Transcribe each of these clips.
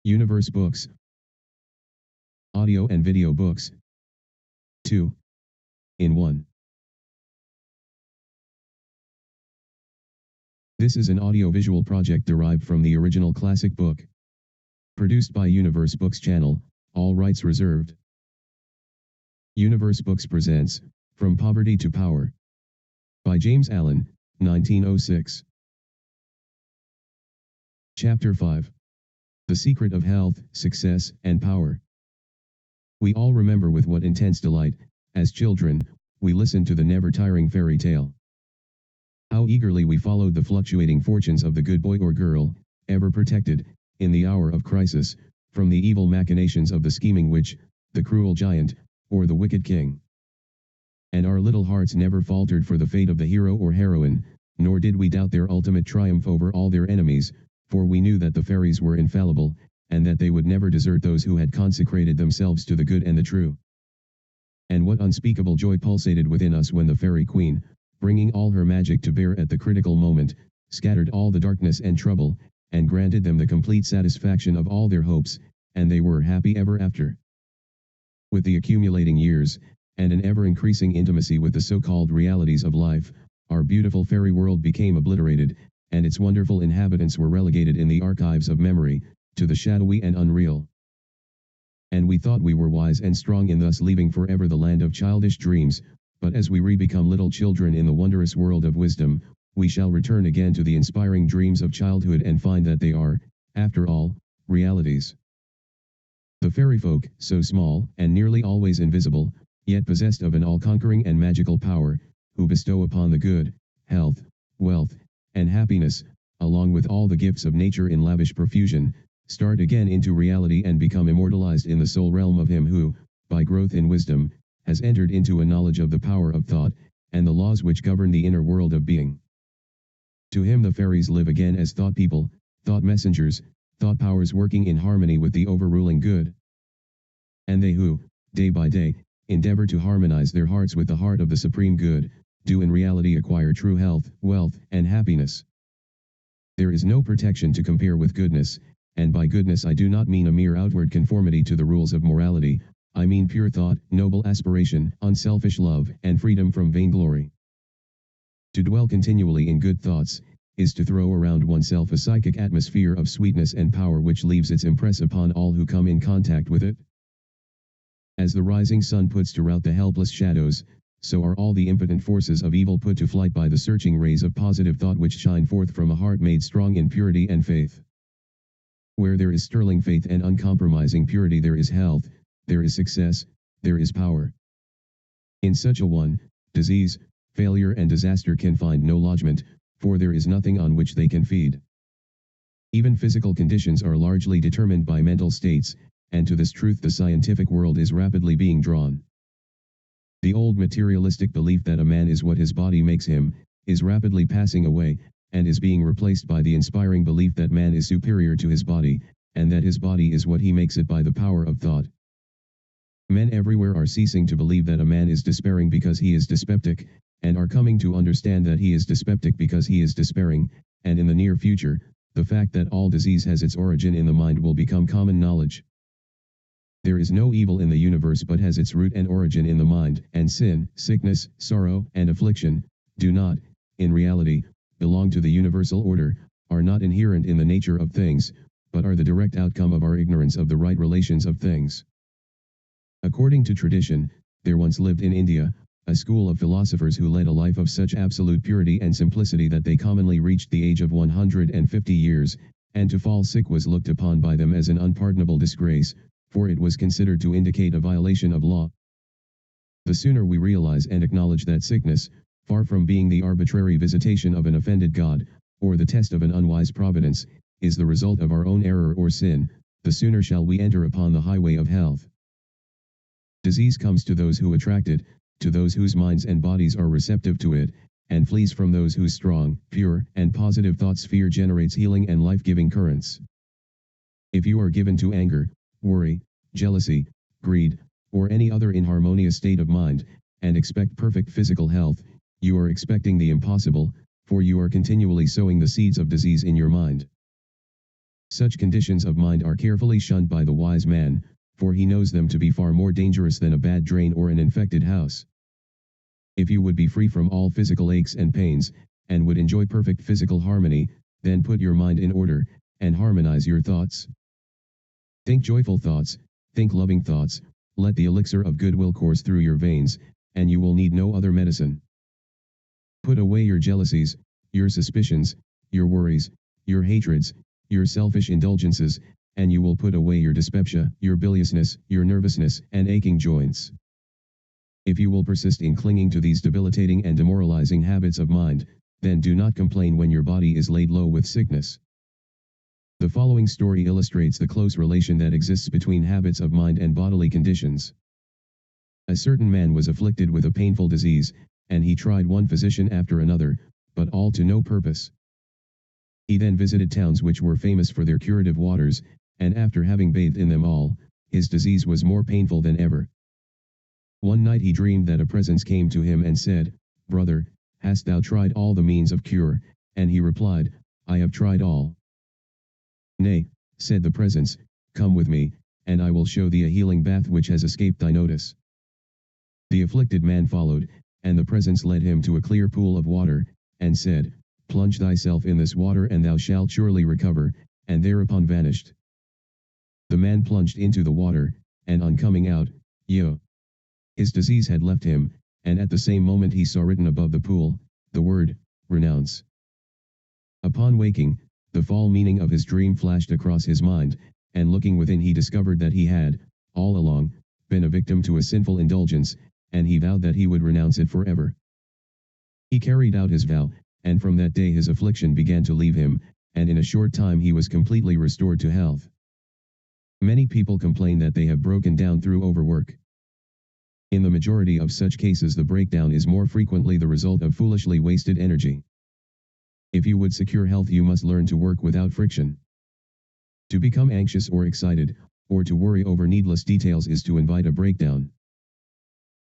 Universe books, audio and video books, 2 in 1. This is an audio-visual project derived from the original classic book. Produced by Universe Books channel, all rights reserved. Universe Books presents, From Poverty to Power. By James Allen, 1906. Chapter 5. The Secret of Health, Success, and Power. We all remember with what intense delight, as children, we listened to the never-tiring fairy tale. How eagerly we followed the fluctuating fortunes of the good boy or girl, ever protected, in the hour of crisis, from the evil machinations of the scheming witch, the cruel giant, or the wicked king. And our little hearts never faltered for the fate of the hero or heroine, nor did we doubt their ultimate triumph over all their enemies, for we knew that the fairies were infallible, and that they would never desert those who had consecrated themselves to the good and the true. And what unspeakable joy pulsated within us when the fairy queen, bringing all her magic to bear at the critical moment, scattered all the darkness and trouble, and granted them the complete satisfaction of all their hopes, and they were happy ever after. With the accumulating years, and an ever-increasing intimacy with the so-called realities of life, our beautiful fairy world became obliterated, and its wonderful inhabitants were relegated in the archives of memory, to the shadowy and unreal. And we thought we were wise and strong in thus leaving forever the land of childish dreams, but as we re-become little children in the wondrous world of wisdom, we shall return again to the inspiring dreams of childhood and find that they are, after all, realities. The fairy folk, so small, and nearly always invisible, yet possessed of an all-conquering and magical power, who bestow upon the good, health, wealth, and happiness, along with all the gifts of nature in lavish profusion, start again into reality and become immortalized in the soul realm of him who, by growth in wisdom, has entered into a knowledge of the power of thought, and the laws which govern the inner world of being. To him the fairies live again as thought people, thought messengers, thought powers working in harmony with the overruling good. And they who, day by day, endeavor to harmonize their hearts with the heart of the supreme good, do in reality acquire true health, wealth, and happiness. There is no protection to compare with goodness, and by goodness I do not mean a mere outward conformity to the rules of morality, I mean pure thought, noble aspiration, unselfish love, and freedom from vainglory. To dwell continually in good thoughts, is to throw around oneself a psychic atmosphere of sweetness and power which leaves its impress upon all who come in contact with it. As the rising sun puts to rout the helpless shadows, so are all the impotent forces of evil put to flight by the searching rays of positive thought which shine forth from a heart made strong in purity and faith. Where there is sterling faith and uncompromising purity there is health, there is success, there is power. In such a one, disease, failure and disaster can find no lodgment, for there is nothing on which they can feed. Even physical conditions are largely determined by mental states, and to this truth the scientific world is rapidly being drawn. The old materialistic belief that a man is what his body makes him, is rapidly passing away, and is being replaced by the inspiring belief that man is superior to his body, and that his body is what he makes it by the power of thought. Men everywhere are ceasing to believe that a man is despairing because he is dyspeptic, and are coming to understand that he is dyspeptic because he is despairing, and in the near future, the fact that all disease has its origin in the mind will become common knowledge. There is no evil in the universe but has its root and origin in the mind, and sin, sickness, sorrow, and affliction, do not, in reality, belong to the universal order, are not inherent in the nature of things, but are the direct outcome of our ignorance of the right relations of things. According to tradition, there once lived in India, a school of philosophers who led a life of such absolute purity and simplicity that they commonly reached the age of 150 years, and to fall sick was looked upon by them as an unpardonable disgrace, for it was considered to indicate a violation of law. The sooner we realize and acknowledge that sickness, far from being the arbitrary visitation of an offended God, or the test of an unwise providence, is the result of our own error or sin, the sooner shall we enter upon the highway of health. Disease comes to those who attract it, to those whose minds and bodies are receptive to it, and flees from those whose strong, pure, and positive thought sphere generates healing and life-giving currents. If you are given to anger, worry, jealousy, greed, or any other inharmonious state of mind, and expect perfect physical health, you are expecting the impossible, for you are continually sowing the seeds of disease in your mind. Such conditions of mind are carefully shunned by the wise man, for he knows them to be far more dangerous than a bad drain or an infected house. If you would be free from all physical aches and pains, and would enjoy perfect physical harmony, then put your mind in order, and harmonize your thoughts. Think joyful thoughts, think loving thoughts, let the elixir of goodwill course through your veins, and you will need no other medicine. Put away your jealousies, your suspicions, your worries, your hatreds, your selfish indulgences, and you will put away your dyspepsia, your biliousness, your nervousness, and aching joints. If you will persist in clinging to these debilitating and demoralizing habits of mind, then do not complain when your body is laid low with sickness. The following story illustrates the close relation that exists between habits of mind and bodily conditions. A certain man was afflicted with a painful disease, and he tried one physician after another, but all to no purpose. He then visited towns which were famous for their curative waters, and after having bathed in them all, his disease was more painful than ever. One night he dreamed that a presence came to him and said, "Brother, hast thou tried all the means of cure?" And he replied, "I have tried all." "Nay," said the presence, "come with me, and I will show thee a healing bath which has escaped thy notice." The afflicted man followed, and the presence led him to a clear pool of water, and said, "Plunge thyself in this water and thou shalt surely recover," and thereupon vanished. The man plunged into the water, and on coming out, his disease had left him, and at the same moment he saw written above the pool, the word, "Renounce." Upon waking, the full meaning of his dream flashed across his mind, and looking within he discovered that he had, all along, been a victim to a sinful indulgence, and he vowed that he would renounce it forever. He carried out his vow, and from that day his affliction began to leave him, and in a short time he was completely restored to health. Many people complain that they have broken down through overwork. In the majority of such cases the breakdown is more frequently the result of foolishly wasted energy. If you would secure health you must learn to work without friction. To become anxious or excited, or to worry over needless details is to invite a breakdown.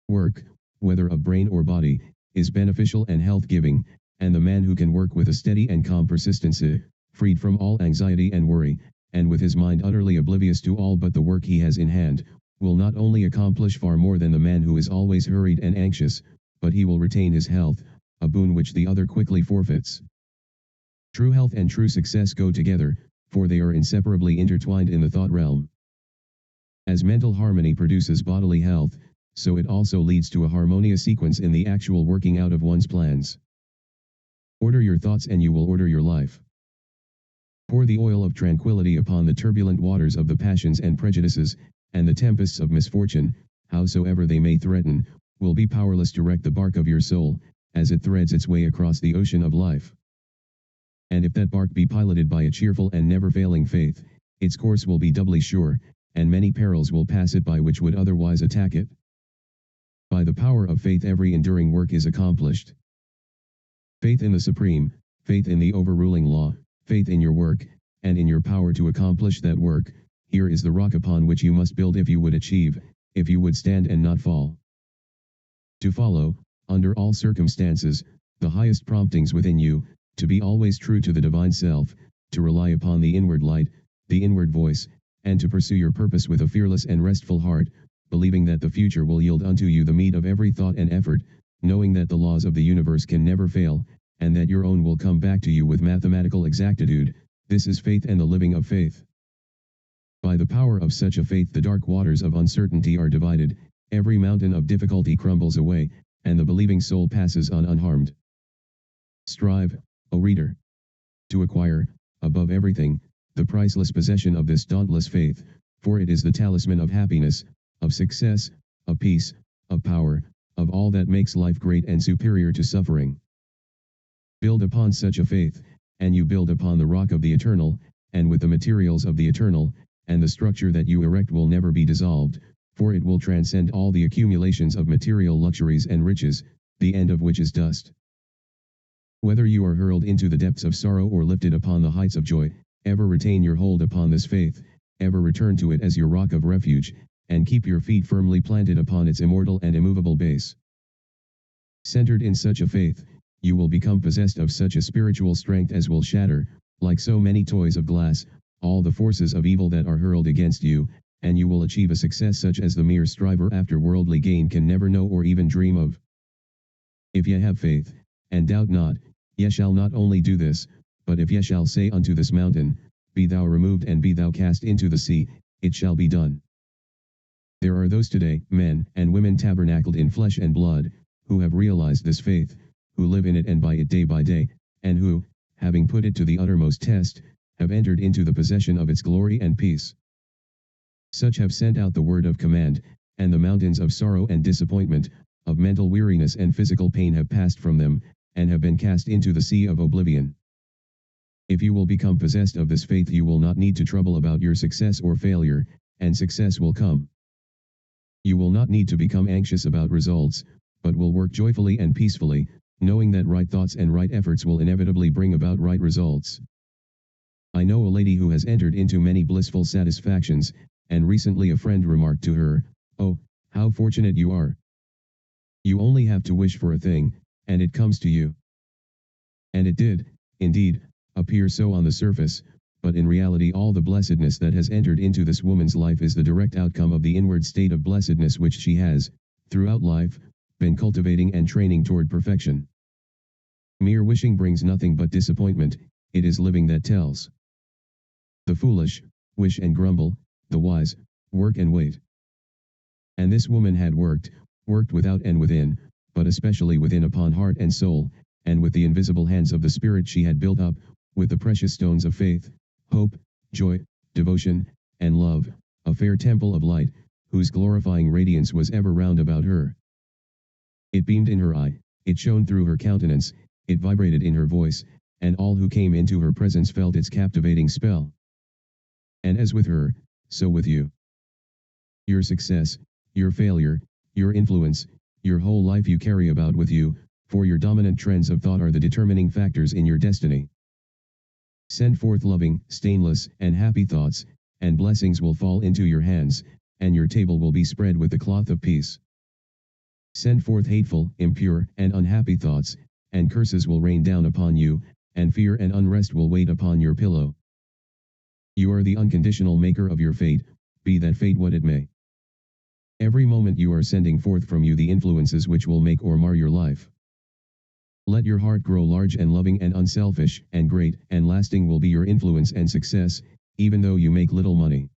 Work, whether of brain or body, is beneficial and health-giving, and the man who can work with a steady and calm persistency, freed from all anxiety and worry, and with his mind utterly oblivious to all but the work he has in hand, will not only accomplish far more than the man who is always hurried and anxious, but he will retain his health, a boon which the other quickly forfeits. True health and true success go together, for they are inseparably intertwined in the thought realm. As mental harmony produces bodily health, so it also leads to a harmonious sequence in the actual working out of one's plans. Order your thoughts and you will order your life. Pour the oil of tranquility upon the turbulent waters of the passions and prejudices, and the tempests of misfortune, howsoever they may threaten, will be powerless to wreck the bark of your soul, as it threads its way across the ocean of life. And if that bark be piloted by a cheerful and never-failing faith, its course will be doubly sure, and many perils will pass it by which would otherwise attack it. By the power of faith every enduring work is accomplished. Faith in the Supreme, faith in the overruling law, faith in your work, and in your power to accomplish that work, here is the rock upon which you must build if you would achieve, if you would stand and not fall. To follow, under all circumstances, the highest promptings within you, to be always true to the divine self, to rely upon the inward light, the inward voice, and to pursue your purpose with a fearless and restful heart, believing that the future will yield unto you the meed of every thought and effort, knowing that the laws of the universe can never fail, and that your own will come back to you with mathematical exactitude. This is faith and the living of faith. By the power of such a faith the dark waters of uncertainty are divided, every mountain of difficulty crumbles away, and the believing soul passes on unharmed. Strive, O reader, to acquire, above everything, the priceless possession of this dauntless faith, for it is the talisman of happiness, of success, of peace, of power, of all that makes life great and superior to suffering. Build upon such a faith, and you build upon the rock of the eternal, and with the materials of the eternal, and the structure that you erect will never be dissolved, for it will transcend all the accumulations of material luxuries and riches, the end of which is dust. Whether you are hurled into the depths of sorrow or lifted upon the heights of joy, ever retain your hold upon this faith, ever return to it as your rock of refuge, and keep your feet firmly planted upon its immortal and immovable base. Centered in such a faith, you will become possessed of such a spiritual strength as will shatter, like so many toys of glass, all the forces of evil that are hurled against you, and you will achieve a success such as the mere striver after worldly gain can never know or even dream of. If ye have faith, and doubt not, ye shall not only do this, but if ye shall say unto this mountain, Be thou removed and be thou cast into the sea, it shall be done. There are those today, men and women tabernacled in flesh and blood, who have realized this faith, who live in it and by it day by day, and who, having put it to the uttermost test, have entered into the possession of its glory and peace. Such have sent out the word of command, and the mountains of sorrow and disappointment, of mental weariness and physical pain have passed from them, and have been cast into the sea of oblivion. If you will become possessed of this faith, you will not need to trouble about your success or failure, and success will come. You will not need to become anxious about results, but will work joyfully and peacefully, knowing that right thoughts and right efforts will inevitably bring about right results. I know a lady who has entered into many blissful satisfactions, and recently a friend remarked to her, "Oh, how fortunate you are. You only have to wish for a thing, and it comes to you." And it did, indeed, appear so on the surface, but in reality all the blessedness that has entered into this woman's life is the direct outcome of the inward state of blessedness which she has, throughout life, been cultivating and training toward perfection. Mere wishing brings nothing but disappointment, it is living that tells. The foolish wish and grumble, the wise work and wait. And this woman had worked without and within, but especially within upon heart and soul, and with the invisible hands of the Spirit she had built up, with the precious stones of faith, hope, joy, devotion, and love, a fair temple of light, whose glorifying radiance was ever round about her. It beamed in her eye, it shone through her countenance, it vibrated in her voice, and all who came into her presence felt its captivating spell. And as with her, so with you. Your success, your failure, your influence, your whole life you carry about with you, for your dominant trends of thought are the determining factors in your destiny. Send forth loving, stainless, and happy thoughts, and blessings will fall into your hands, and your table will be spread with the cloth of peace. Send forth hateful, impure, and unhappy thoughts, and curses will rain down upon you, and fear and unrest will wait upon your pillow. You are the unconditional maker of your fate, be that fate what it may. Every moment you are sending forth from you the influences which will make or mar your life. Let your heart grow large and loving and unselfish, and great and lasting will be your influence and success, even though you make little money.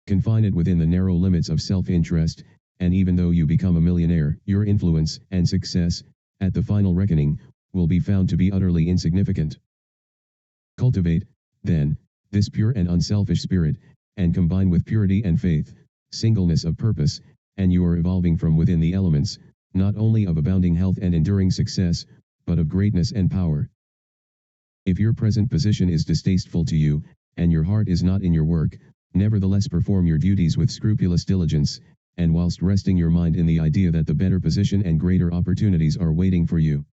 Confine it within the narrow limits of self-interest, and even though you become a millionaire, your influence and success, at the final reckoning, will be found to be utterly insignificant. Cultivate, then, this pure and unselfish spirit, and combine with purity and faith, singleness of purpose, and you are evolving from within the elements, not only of abounding health and enduring success, but of greatness and power. If your present position is distasteful to you, and your heart is not in your work, nevertheless perform your duties with scrupulous diligence, and whilst resting your mind in the idea that the better position and greater opportunities are waiting for you.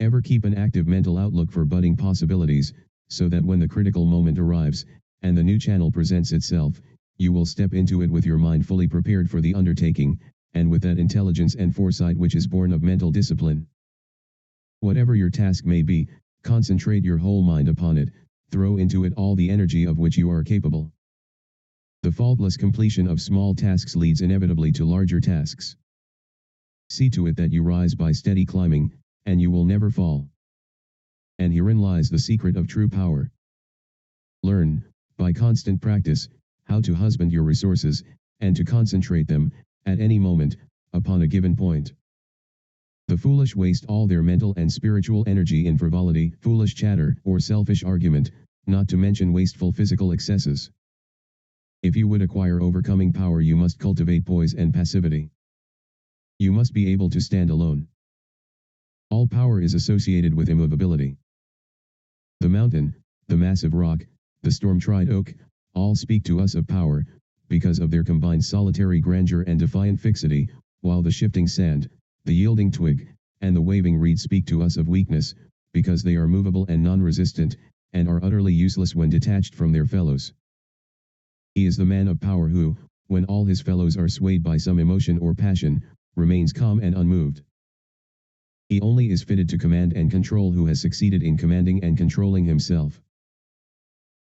Ever keep an active mental outlook for budding possibilities, so that when the critical moment arrives, and the new channel presents itself, you will step into it with your mind fully prepared for the undertaking, and with that intelligence and foresight which is born of mental discipline. Whatever your task may be, concentrate your whole mind upon it, throw into it all the energy of which you are capable. The faultless completion of small tasks leads inevitably to larger tasks. See to it that you rise by steady climbing, and you will never fall. And herein lies the secret of true power. Learn, by constant practice, how to husband your resources, and to concentrate them, at any moment, upon a given point. The foolish waste all their mental and spiritual energy in frivolity, foolish chatter, or selfish argument, not to mention wasteful physical excesses. If you would acquire overcoming power, you must cultivate poise and passivity. You must be able to stand alone. All power is associated with immovability. The mountain, the massive rock, the storm-tried oak, all speak to us of power, because of their combined solitary grandeur and defiant fixity, while the shifting sand, the yielding twig, and the waving reed speak to us of weakness, because they are movable and non-resistant, and are utterly useless when detached from their fellows. He is the man of power who, when all his fellows are swayed by some emotion or passion, remains calm and unmoved. He only is fitted to command and control who has succeeded in commanding and controlling himself.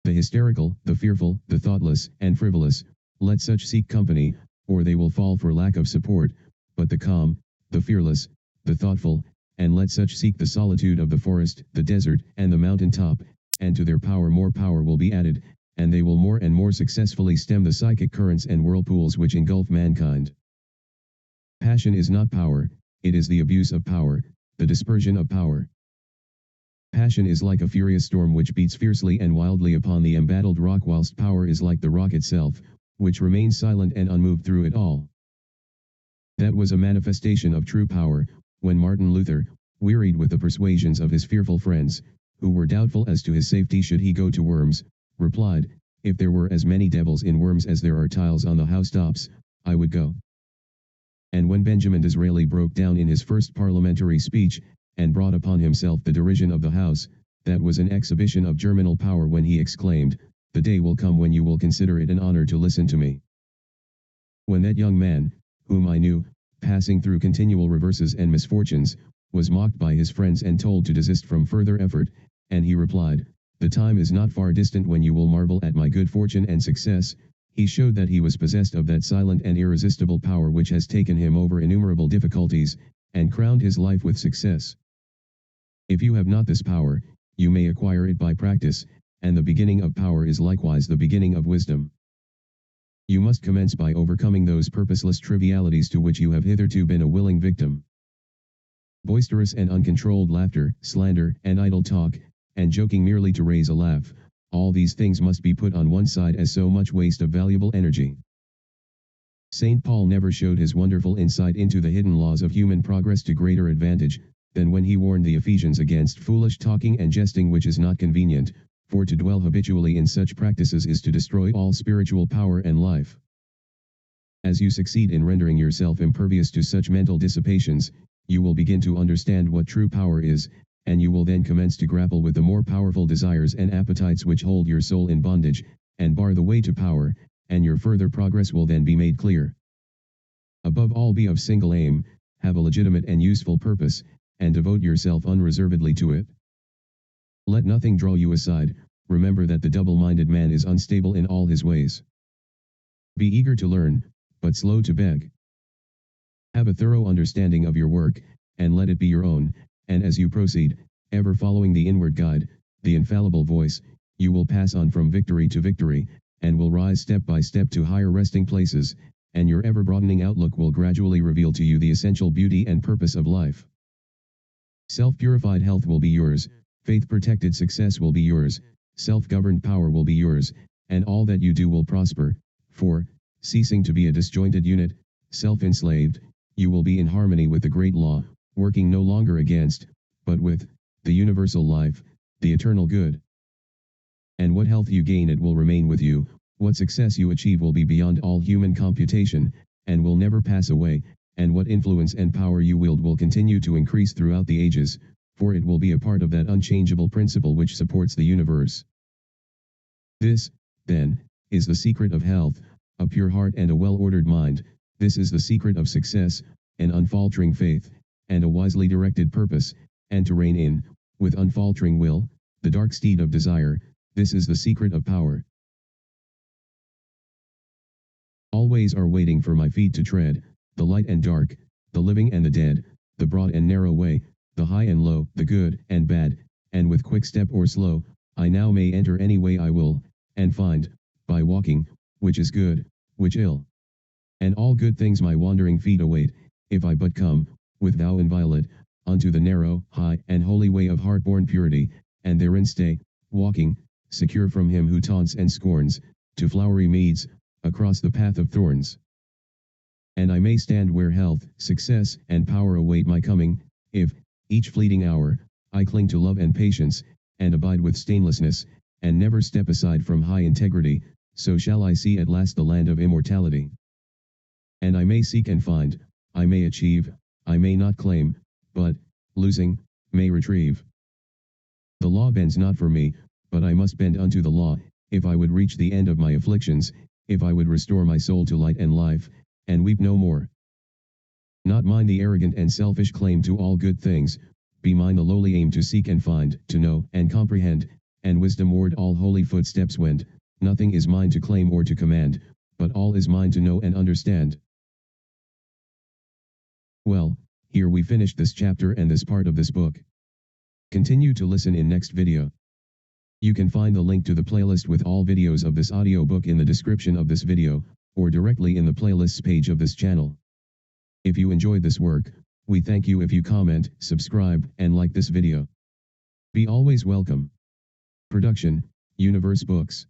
The the hysterical, the fearful, the thoughtless, and frivolous, let such seek company, or they will fall for lack of support, but the calm, the fearless, the thoughtful, and let such seek the solitude of the forest, the desert, and the mountain top, and to their power more power will be added, and they will more and more successfully stem the psychic currents and whirlpools which engulf mankind. Passion is not power, it is the abuse of power, the dispersion of power. Passion is like a furious storm which beats fiercely and wildly upon the embattled rock, whilst power is like the rock itself, which remains silent and unmoved through it all. That was a manifestation of true power, when Martin Luther, wearied with the persuasions of his fearful friends, who were doubtful as to his safety should he go to Worms, replied, "If there were as many devils in Worms as there are tiles on the housetops, I would go." And when Benjamin Disraeli broke down in his first parliamentary speech, and brought upon himself the derision of the House, that was an exhibition of germinal power when he exclaimed, "The day will come when you will consider it an honor to listen to me." When that young man, whom I knew, passing through continual reverses and misfortunes, was mocked by his friends and told to desist from further effort, and he replied, "The time is not far distant when you will marvel at my good fortune and success," he showed that he was possessed of that silent and irresistible power which has taken him over innumerable difficulties, and crowned his life with success. If you have not this power, you may acquire it by practice, and the beginning of power is likewise the beginning of wisdom. You must commence by overcoming those purposeless trivialities to which you have hitherto been a willing victim. Boisterous and uncontrolled laughter, slander, and idle talk, and joking merely to raise a laugh, all these things must be put on one side as so much waste of valuable energy. St. Paul never showed his wonderful insight into the hidden laws of human progress to greater advantage than when he warned the Ephesians against foolish talking and jesting which is not convenient, for to dwell habitually in such practices is to destroy all spiritual power and life. As you succeed in rendering yourself impervious to such mental dissipations, you will begin to understand what true power is, and you will then commence to grapple with the more powerful desires and appetites which hold your soul in bondage, and bar the way to power, and your further progress will then be made clear. Above all, be of single aim, have a legitimate and useful purpose, and devote yourself unreservedly to it. Let nothing draw you aside, remember that the double-minded man is unstable in all his ways. Be eager to learn, but slow to beg. Have a thorough understanding of your work, and let it be your own, and as you proceed, ever following the inward guide, the infallible voice, you will pass on from victory to victory, and will rise step by step to higher resting places, and your ever-broadening outlook will gradually reveal to you the essential beauty and purpose of life. Self-purified health will be yours, faith-protected success will be yours, self-governed power will be yours, and all that you do will prosper, for, ceasing to be a disjointed unit, self-enslaved, you will be in harmony with the great law, working no longer against, but with, the universal life, the eternal good. And what health you gain, it will remain with you, what success you achieve will be beyond all human computation, and will never pass away, and what influence and power you wield will continue to increase throughout the ages, for it will be a part of that unchangeable principle which supports the universe. This, then, is the secret of health, a pure heart and a well-ordered mind. This is the secret of success, an unfaltering faith, and a wisely directed purpose, and to rein in, with unfaltering will, the dark steed of desire. This is the secret of power. All ways are waiting for my feet to tread, the light and dark, the living and the dead, the broad and narrow way, the high and low, the good and bad, and with quick step or slow, I now may enter any way I will, and find, by walking, which is good, which ill. And all good things my wandering feet await, if I but come, with vow inviolate, unto the narrow, high, and holy way of heart-born purity, and therein stay, walking, secure from him who taunts and scorns, to flowery meads, across the path of thorns. And I may stand where health, success, and power await my coming, if, each fleeting hour, I cling to love and patience, and abide with stainlessness, and never step aside from high integrity, so shall I see at last the land of immortality. And I may seek and find, I may achieve, I may not claim, but, losing, may retrieve. The law bends not for me, but I must bend unto the law, if I would reach the end of my afflictions, if I would restore my soul to light and life, and weep no more. Not mine the arrogant and selfish claim to all good things, be mine the lowly aim to seek and find, to know and comprehend, and wisdom-ward all holy footsteps went. Nothing is mine to claim or to command, but all is mine to know and understand. Well, here we finished this chapter and this part of this book. Continue to listen in next video. You can find the link to the playlist with all videos of this audiobook in the description of this video, or directly in the playlists page of this channel. If you enjoyed this work, we thank you if you comment, subscribe, and like this video. Be always welcome. Production, Universe Books.